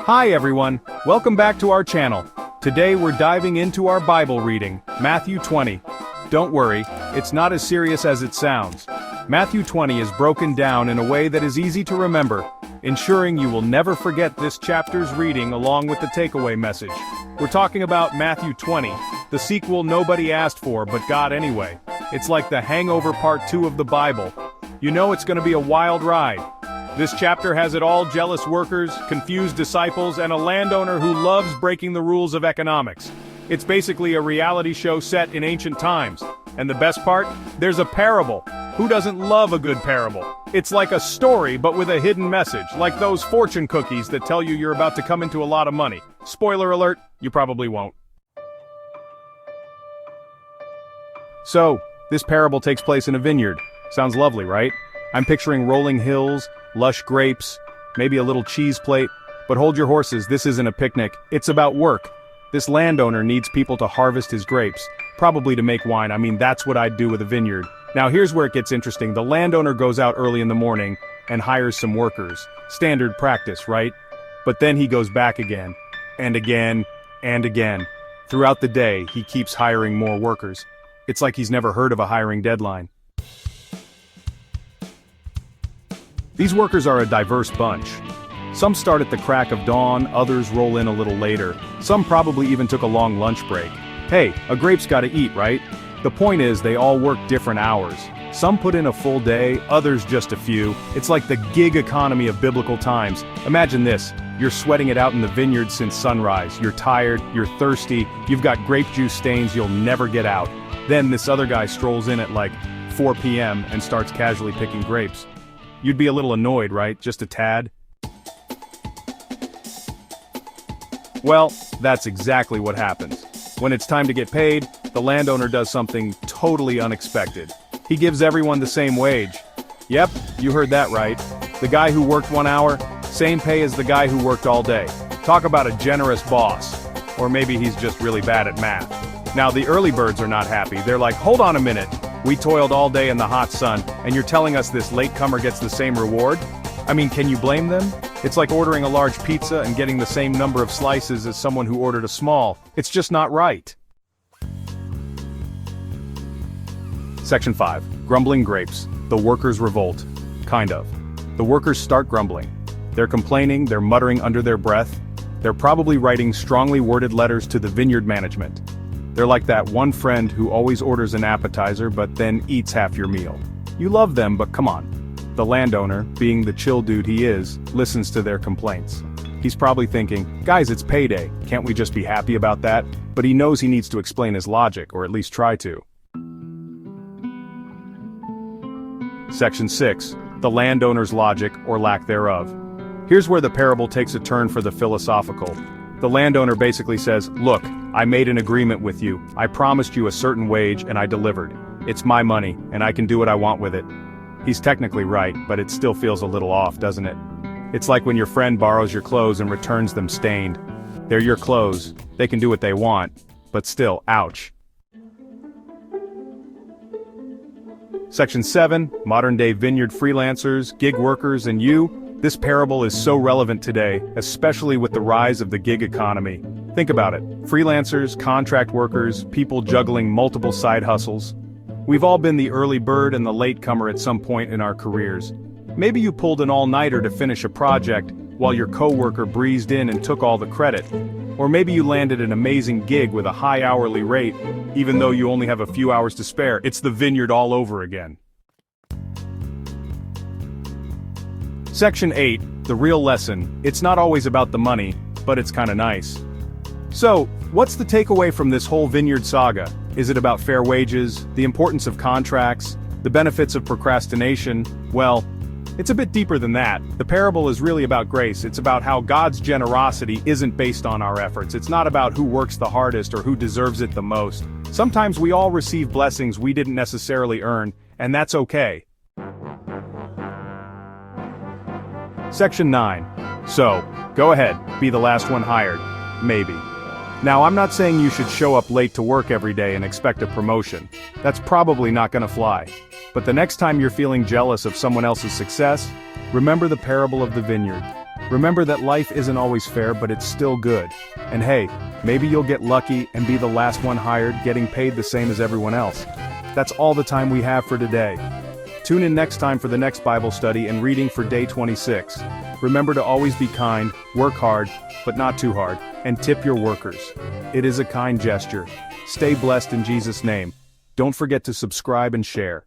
Hi everyone, welcome back to our channel. Today we're diving into our Bible reading, Matthew 20. Don't worry, it's not as serious as it sounds. Matthew 20 is broken down in a way that is easy to remember, ensuring you will never forget this chapter's reading along with the takeaway message. We're talking about Matthew 20, the sequel nobody asked for but got anyway. It's like the Hangover Part 2 of the Bible. You know it's going to be a wild ride. This chapter has it all: jealous workers, confused disciples, and a landowner who loves breaking the rules of economics. It's basically a reality show set in ancient times. And the best part? There's a parable. Who doesn't love a good parable? It's like a story but with a hidden message, like those fortune cookies that tell you you're about to come into a lot of money. Spoiler alert, you probably won't. So, this parable takes place in a vineyard. Sounds lovely, right? I'm picturing rolling hills, lush grapes, maybe a little cheese plate. But hold your horses, this isn't a picnic, it's about work. This landowner needs people to harvest his grapes, probably to make wine. I mean, that's what I'd do with a vineyard. Now here's where it gets interesting. The landowner goes out early in the morning and hires some workers. Standard practice, right? But then he goes back again, and again, and again. Throughout the day, he keeps hiring more workers. It's like he's never heard of a hiring deadline. These workers are a diverse bunch. Some start at the crack of dawn, others roll in a little later. Some probably even took a long lunch break. Hey, a grape's gotta eat, right? The point is, they all work different hours. Some put in a full day, others just a few. It's like the gig economy of biblical times. Imagine this, you're sweating it out in the vineyard since sunrise. You're tired, you're thirsty, you've got grape juice stains you'll never get out. Then this other guy strolls in at like 4 p.m. and starts casually picking grapes. You'd be a little annoyed, right? Just a tad? Well, that's exactly what happens. When it's time to get paid, the landowner does something totally unexpected. He gives everyone the same wage. Yep, you heard that right. The guy who worked 1 hour, same pay as the guy who worked all day. Talk about a generous boss. Or maybe he's just really bad at math. Now the early birds are not happy. They're like, hold on a minute. We toiled all day in the hot sun, and you're telling us this latecomer gets the same reward? I mean, can you blame them? It's like ordering a large pizza and getting the same number of slices as someone who ordered a small. It's just not right. Section 5. Grumbling grapes. The workers' revolt. Kind of. The workers start grumbling. They're complaining, they're muttering under their breath. They're probably writing strongly worded letters to the vineyard management. They're like that one friend who always orders an appetizer but then eats half your meal. You love them, but come on. The landowner, being the chill dude he is, listens to their complaints. He's probably thinking, guys, it's payday, can't we just be happy about that? But he knows he needs to explain his logic, or at least try to. Section 6. The landowner's logic, or lack thereof. Here's where the parable takes a turn for the philosophical. The landowner basically says, look, I made an agreement with you. I promised you a certain wage and I delivered. It's my money, and I can do what I want with it. He's technically right, but it still feels a little off, doesn't it? It's like when your friend borrows your clothes and returns them stained. They're your clothes, they can do what they want, but still, ouch. Section 7, modern-day vineyard freelancers, gig workers, and you. This parable is so relevant today, especially with the rise of the gig economy. Think about it. Freelancers, contract workers, people juggling multiple side hustles. We've all been the early bird and the latecomer at some point in our careers. Maybe you pulled an all-nighter to finish a project, while your coworker breezed in and took all the credit. Or maybe you landed an amazing gig with a high hourly rate, even though you only have a few hours to spare. It's the vineyard all over again. Section 8, the real lesson. It's not always about the money, but it's kinda nice. So, what's the takeaway from this whole vineyard saga? Is it about fair wages, the importance of contracts, the benefits of procrastination? Well, it's a bit deeper than that. The parable is really about grace. It's about how God's generosity isn't based on our efforts. It's not about who works the hardest or who deserves it the most. Sometimes we all receive blessings we didn't necessarily earn, and that's okay. Section 9. So, go ahead, be the last one hired. Maybe. Now, I'm not saying you should show up late to work every day and expect a promotion. That's probably not gonna fly. But the next time you're feeling jealous of someone else's success, remember the parable of the vineyard. Remember that life isn't always fair, but it's still good. And hey, maybe you'll get lucky and be the last one hired, getting paid the same as everyone else. That's all the time we have for today. Tune in next time for the next Bible study and reading for day 26. Remember to always be kind, work hard, but not too hard, and tip your workers. It is a kind gesture. Stay blessed in Jesus' name. Don't forget to subscribe and share.